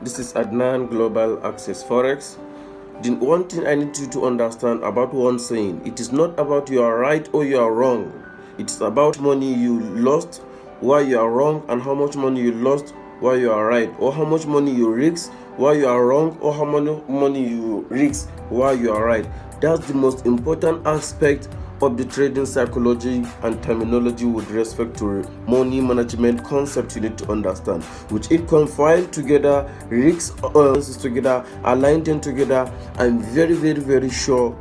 This is Adnan Global Access Forex. The one thing I need you to understand about one saying, it is not about you are right or you are wrong. It's about money you lost while you are wrong and how much money you lost while you are right, or how much money you risk while you are wrong, or how much money you risk while you are right. That's the most important aspect of the trading psychology and terminology with respect to money management concept you need to understand, which it compiled together, risks together, aligned them together. I'm very sure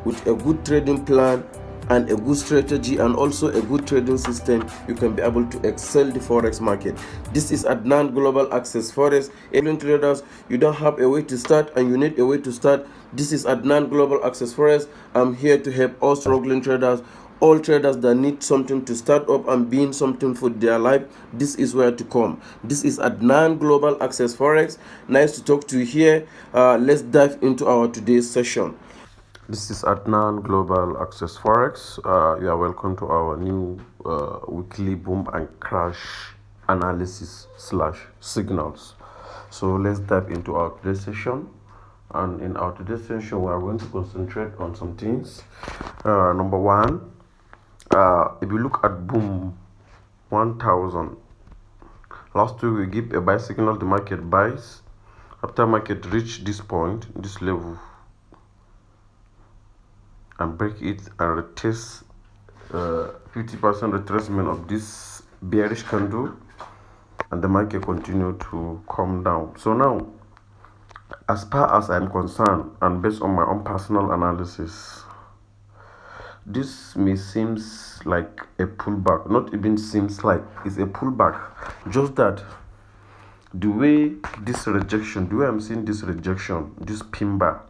with a good trading plan and a good strategy and also a good trading system, you can be able to excel the forex market. This is Adnan Global Access Forex. Alien traders, you don't have a way to start and you need a way to start. This is Adnan Global Access Forex. I'm here to help all struggling traders, all traders that need something to start up and being something for their life. This is where to come. This is Adnan Global Access Forex. Nice to talk to you here. Let's dive into our today's session. This is Adnan Global Access Forex. You are welcome to our new weekly boom and crash analysis / signals. So let's dive into our today's session. And in our today's session, we are going to concentrate on some things. Number one, if you look at Boom 1000, last week we give a buy signal, the market buys. After market reach this point, this level, and break it and retest 50% retracement of this bearish candle, and the market continue to come down. So now, as far as I'm concerned, and based on my own personal analysis, this may seems like a pullback. Not even seems like, it's a pullback. Just that the way this rejection, the way I'm seeing this rejection, this pin bar,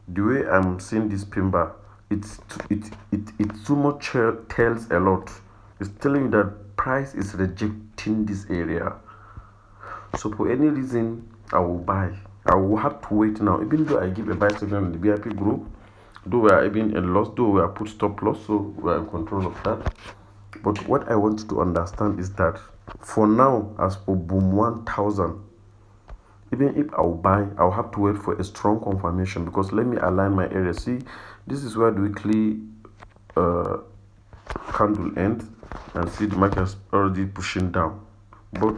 the way I'm seeing this pin bar, it too much tells a lot. It's telling you that price is rejecting this area. So for any reason, I will buy. I will have to wait now. Even though I give a buy signal in the VIP group, though we are even in loss, though we are put stop loss, so we are in control of that. But what I want you to understand is that for now, as for Boom 1000, even if I'll buy, I'll have to wait for a strong confirmation, because let me align my area. See, this is where the weekly candle ends, and see the market is already pushing down. But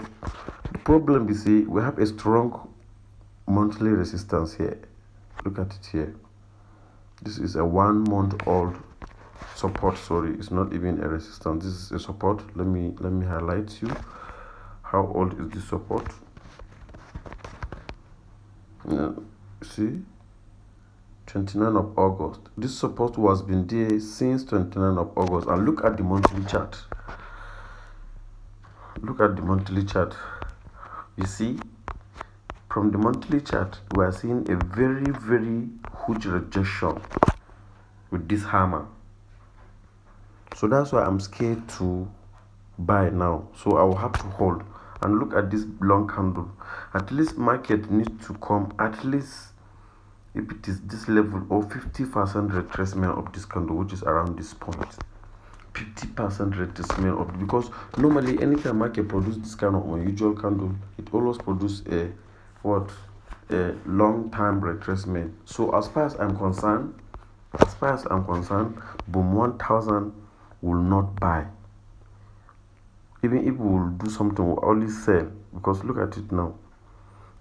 the problem is, see, we have a strong monthly resistance here. Look at it here. This is a 1 month old support. Sorry, it's not even a resistance. This is a support. Let me highlight you. How old is this support? See, 29 of August. This support was been there since 29 of August. And look at the monthly chart. Look at the monthly chart. You see, from the monthly chart, we are seeing a very huge rejection with this hammer. So that's why I'm scared to buy now. So I will have to hold. And look at this long candle. At least market needs to come, at least if it is this level, or 50% retracement of this candle, which is around this point. 50% retracement of, because normally anytime market produce this kind of unusual candle, it always produce a long time retracement. So as far as I'm concerned, Boom 1000 will not buy. Even if we will do something, we'll only sell, because look at it now.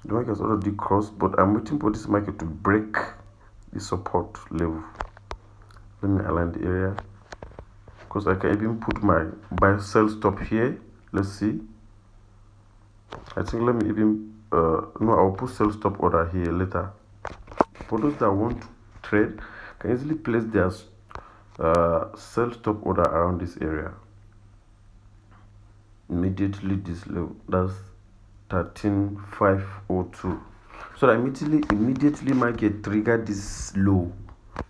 The market has already crossed, but I'm waiting for this market to break the support level. Let me align the area, because I can even put my buy sell stop here. Let's see. I think let me even no, I'll put sell stop order here later. For those that want to trade, can easily place their sell stop order around this area. Immediately this level, that's 13,502. So that immediately market trigger this low,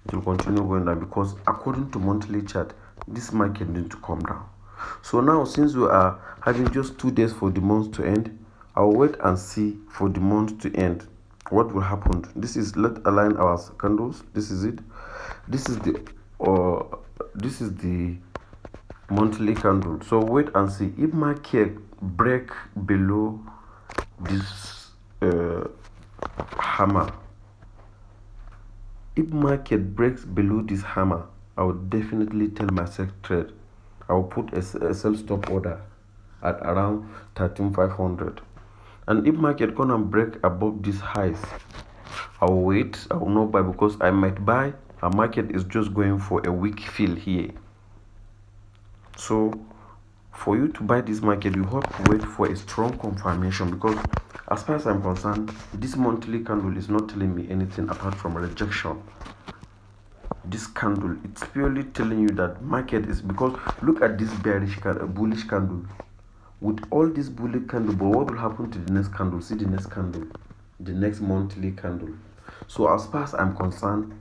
it will continue going down, because according to monthly chart, this market needs to come down. So now, since we are having just 2 days for the month to end, I'll wait and see for the month to end what will happen. This is, let's align our candles. This is it. This is the monthly candle. So wait and see if market break below this hammer, if market breaks below this hammer, I would definitely tell my sell trade. I will put a sell stop order at around 13,500. And if market gonna break above these highs, I will wait. I will not buy because I might buy. A market is just going for a weak fill here. So for you to buy this market, you have to wait for a strong confirmation, because as far as I'm concerned, this monthly candle is not telling me anything apart from rejection. This candle, it's purely telling you that market is, because look at this bullish candle. With all this bullish candle, but what will happen to the next candle? See the next candle, the next monthly candle. So as far as I'm concerned,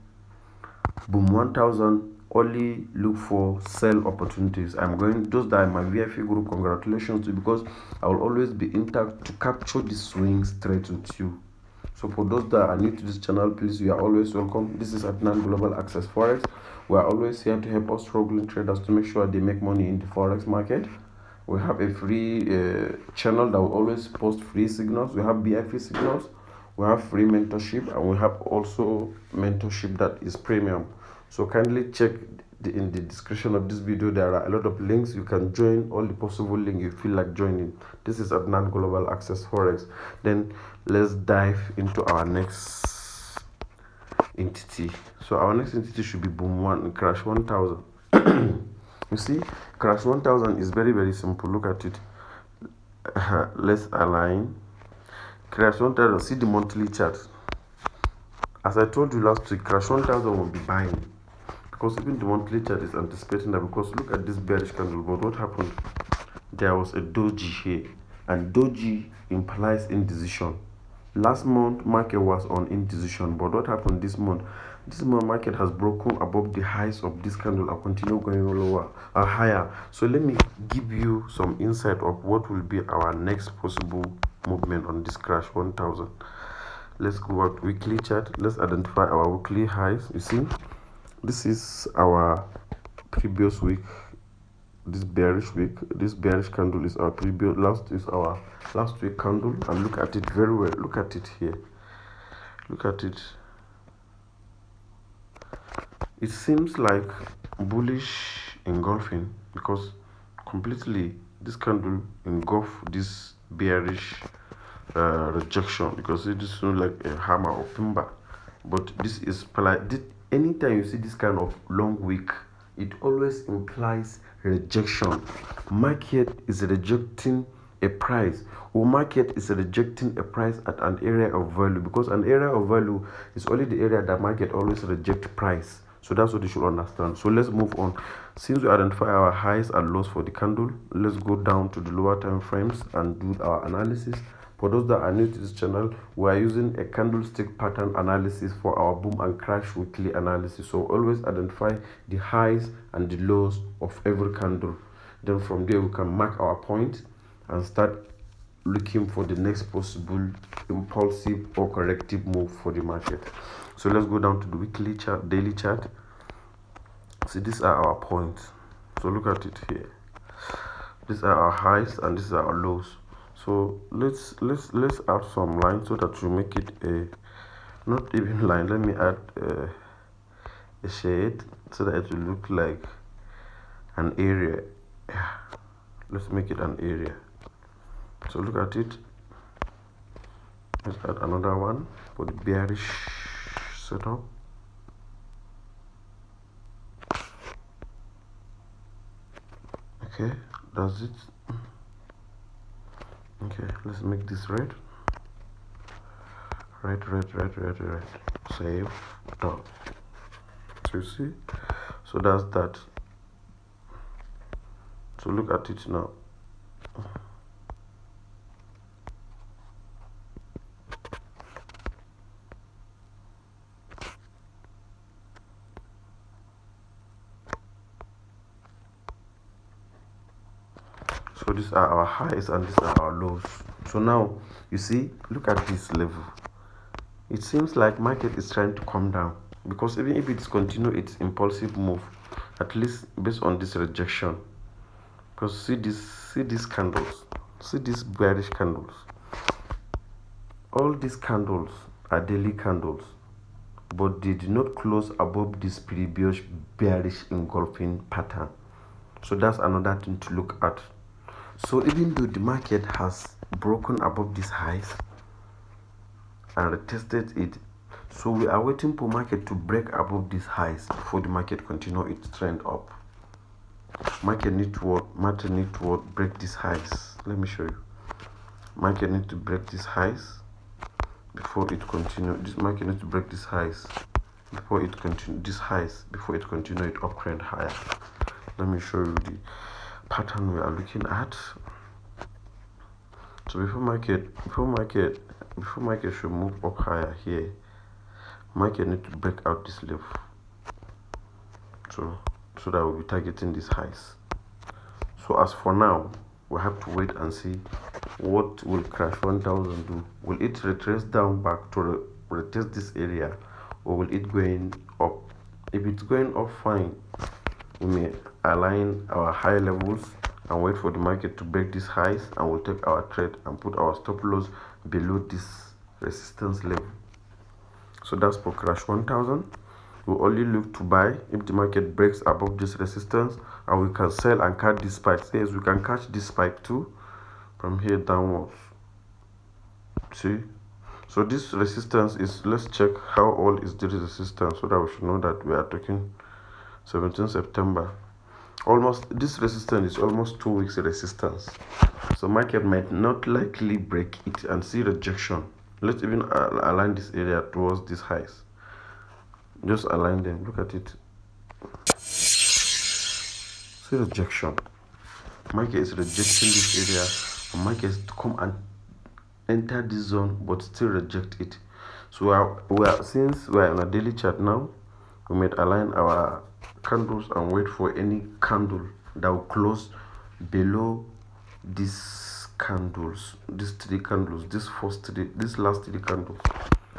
Boom 1000 only look for sell opportunities. I'm going, those that are in my VFA group, congratulations to you, because I will always be intact to capture the swings straight with you. So for those that are new to this channel, please, you are always welcome. This is Adnan Global Access Forex. We are always here to help us struggling traders to make sure they make money in the forex market. We have a free channel that will always post free signals. We have BFA signals, we have free mentorship, and we have also mentorship that is premium. So kindly check in the description of this video. There are a lot of links. You can join all the possible links you feel like joining. This is Adnan Global Access Forex. Then let's dive into our next entity. So our next entity should be Crash 1000. You see, Crash 1000 is very simple. Look at it. Let's align. Crash 1000, see the monthly chart. As I told you last week, Crash 1000 will be buying, because even the monthly chart is anticipating that. Because look at this bearish candle. But what happened? There was a doji here, and doji implies indecision. Last month market was on indecision, but what happened this month? This month market has broken above the highs of this candle and continue going lower or higher. So let me give you some insight of what will be our next possible movement on this Crash 1000. Let's go out weekly chart. Let's identify our weekly highs. You see, this is our previous week. This bearish candle is our previous last week candle, and look at it very well. Look at it here. Look at it. It seems like bullish engulfing, because completely this candle engulfed this bearish rejection, because it is not like a hammer or timber, but this is anytime you see this kind of long wick, it always implies rejection. Market is rejecting a price, or market is rejecting a price at an area of value, because an area of value is only the area that market always reject price. So that's what you should understand. So let's move on. Since we identify our highs and lows for the candle, let's go down to the lower time frames and do our analysis. For those that are new to this channel, we are using a candlestick pattern analysis for our boom and crash weekly analysis. So always identify the highs and the lows of every candle. Then from there we can mark our point and start looking for the next possible impulsive or corrective move for the market. So let's go down to the weekly chart, daily chart. See, these are our points. So look at it here. These are our highs and these are our lows. So let's add some lines so that we make it a not even line. Let me add a shade so that it will look like an area. Let's make it an area. So look at it. Let's add another one for the bearish setup. Okay, that's it. Okay, let's make this red. Red. Save. Done. So you see? So that's that. So look at it now. So these are our highs and these are our lows. So now you see, look at this level. It seems like market is trying to come down, because even if it's continue its impulsive move, at least based on this rejection, because see these candles, See these bearish candles. All these candles are daily candles, but they did not close above this previous bearish engulfing pattern. So that's another thing to look at. So even though the market has broken above these highs and retested it, so we are waiting for market to break above these highs before the market continue its trend up. Market need to break these highs. Let me show you. Market need to break these highs before it continue. This market needs to break these highs before it continue. These highs before it continue it uptrend higher. Let me show you the pattern we are looking at. So before market should move up higher here, market need to break out this level. So that we'll be targeting these highs. So as for now, we have to wait and see what will crash 1000 do. Will it retrace down back to retest this area, or will it going up? If it's going up, fine. We may align our high levels and wait for the market to break these highs, and we'll take our trade and put our stop loss below this resistance level. So that's for crash 1000. We only look to buy if the market breaks above this resistance, and we can sell and catch this spike. Yes, we can catch this spike too from here downwards. See, so this resistance is, let's check how old is this resistance so that we should know that we are talking 17 September. Almost, this resistance is almost 2 weeks resistance. So market might not likely break it and see rejection. Let's even align this area towards these highs. Just align them. Look at it. See rejection. Market is rejecting this area, and market is to come and enter this zone but still reject it. So since we are on a daily chart now, we might align our candles and wait for any candle that will close below these candles, these three candles, this last three candles.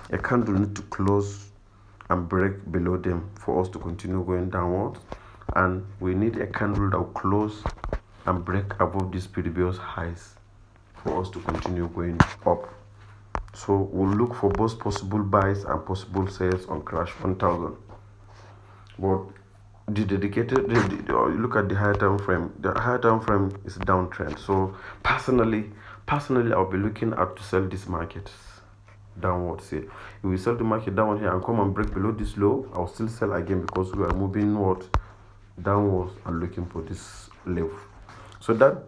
A candle need to close and break below them for us to continue going downwards, and we need a candle that will close and break above these previous highs for us to continue going up. So we'll look for both possible buys and possible sales on crash 1000. But the dedicated, look at the higher time frame. The higher time frame is downtrend. So personally I'll be looking at to sell this market downwards here. If we sell the market down here and come and break below this low, I'll still sell again because we are moving downwards and looking for this level. So that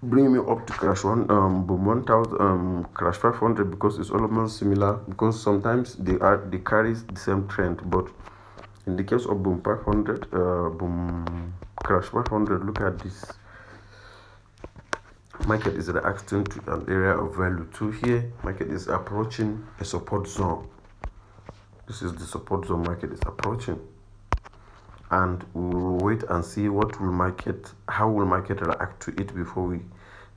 bring me up to crash boom 1000 crash 500, because it's almost similar, because sometimes they carry the same trend. But in the case of boom 500 boom crash 500, look at this. Market is reacting to an area of value 2 here. Market is approaching a support zone. This is the support zone market is approaching, and we will wait and see how will market react to it before we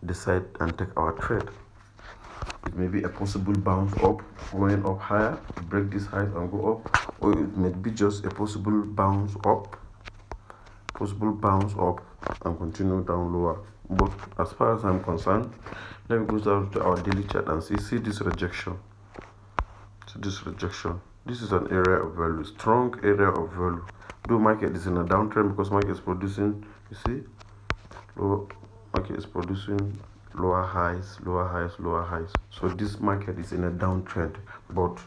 decide and take our trade. It may be a possible bounce up, going up higher, break these highs and go up, or it may be just a possible bounce up and continue down lower. But as far as I'm concerned, let me go down to our daily chart and see this rejection. This is an area of value, strong area of value. Though market is in a downtrend because market is producing, you see, market is producing lower highs. So this market is in a downtrend, but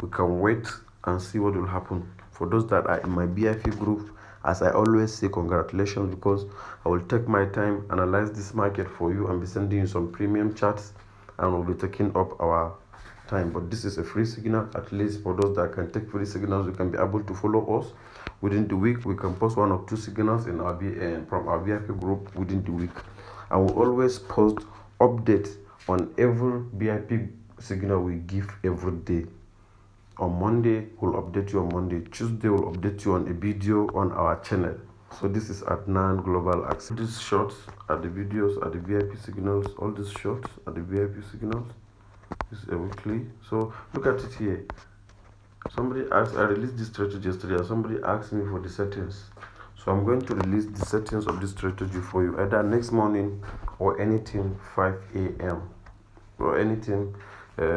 we can wait and see what will happen. For those that are in my BIP group, as I always say, congratulations, because I will take my time, analyze this market for you, and be sending you some premium charts, and we'll be taking up our time. But this is a free signal. At least for those that can take free signals, you can be able to follow us within the week. We can post 1 or 2 signals in our from our VIP group within the week. I will always post updates on every VIP signal we give every day. On Monday, we'll update you on Monday. Tuesday, we'll update you on a video on our channel. So this is Adnan Global Access. These shorts are the videos, are the VIP signals. All these shorts are the VIP signals. This is a weekly. So look at it here. Somebody asked, I released this strategy yesterday, and somebody asked me for the settings. So I'm going to release the settings of this strategy for you either next morning or anything 5 a.m. or anything 3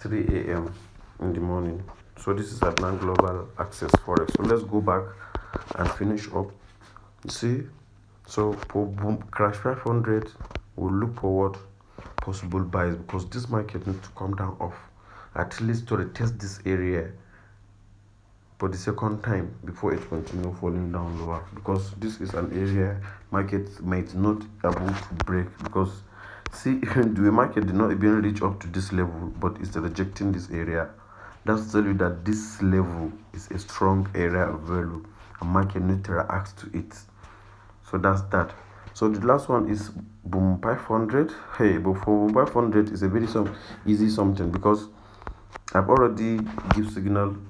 a.m. in the morning. So this is Adnan Global Access Forex. So let's go back and finish up. You see, so for boom crash 500, we'll look forward possible buys because this market needs to come down off at least to retest this area for the second time before it continue falling down lower, because this is an area market might not able to break, because see the market did not even reach up to this level but it's rejecting this area. That's tell you that this level is a strong area of value and market need to react to it. So that's that. So the last one is boom 500. Hey, but for 500 is a very easy something, because I've already give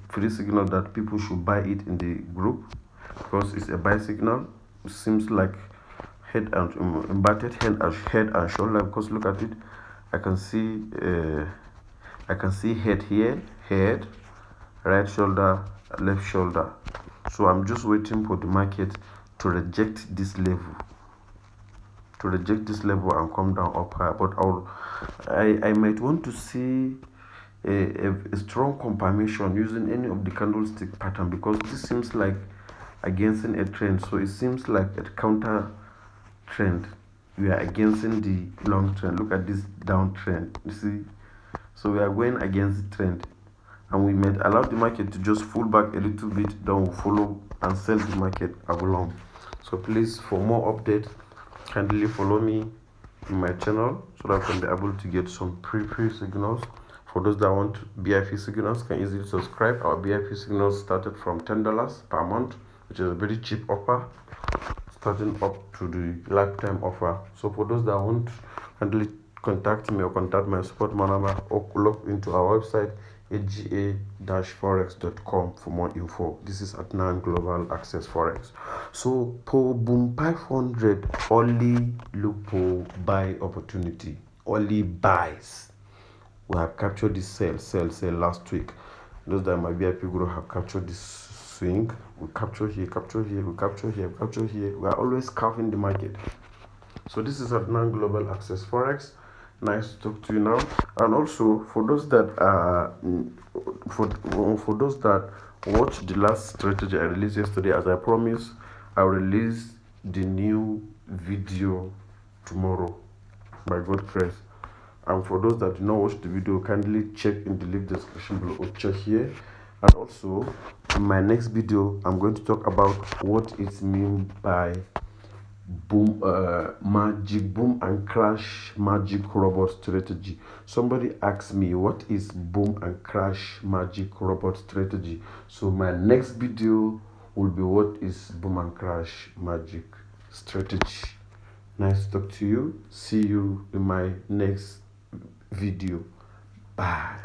free signal that people should buy it in the group, because it's a buy signal. It seems like head and inverted head and shoulder, because look at it. I can see head here, head, right shoulder, left shoulder. So I'm just waiting for the market to reject this level, and come down up higher. But I might want to see a strong confirmation using any of the candlestick pattern, because this seems like against a trend. So it seems like a counter trend. We are against the long trend. Look at this downtrend. You see, so we are going against the trend, and we might allow the market to just pull back a little bit, then we'll follow and sell the market along. So please, for more updates, kindly follow me in my channel so that I can be able to get some free signals. For those that want BIP signals, can easily subscribe. Our BIP signals started from $10 per month, which is a very cheap offer, starting up to the lifetime offer. So for those that want, kindly contact me or contact my support number, or log into our website aga-forex.com for more info. This is Adnan Global Access Forex. So for boom 500, only look for buy opportunity, only buys. We have captured this sell last week. Those that my VIP group have captured this swing. We capture here, we capture here. We are always scalping the market. So this is Adnan Global Access Forex. Nice to talk to you now. And also for those that for those that watched the last strategy I released yesterday, as I promised, I'll release the new video tomorrow by God's grace. And for those that did not watch the video, kindly check in the link description below or check here. And also in my next video, I'm going to talk about what it means by boom and crash magic robot strategy. Somebody asked me what is boom and crash magic robot strategy. So my next video will be what is boom and crash magic strategy. Nice to talk to you. See you in my next video. Bye.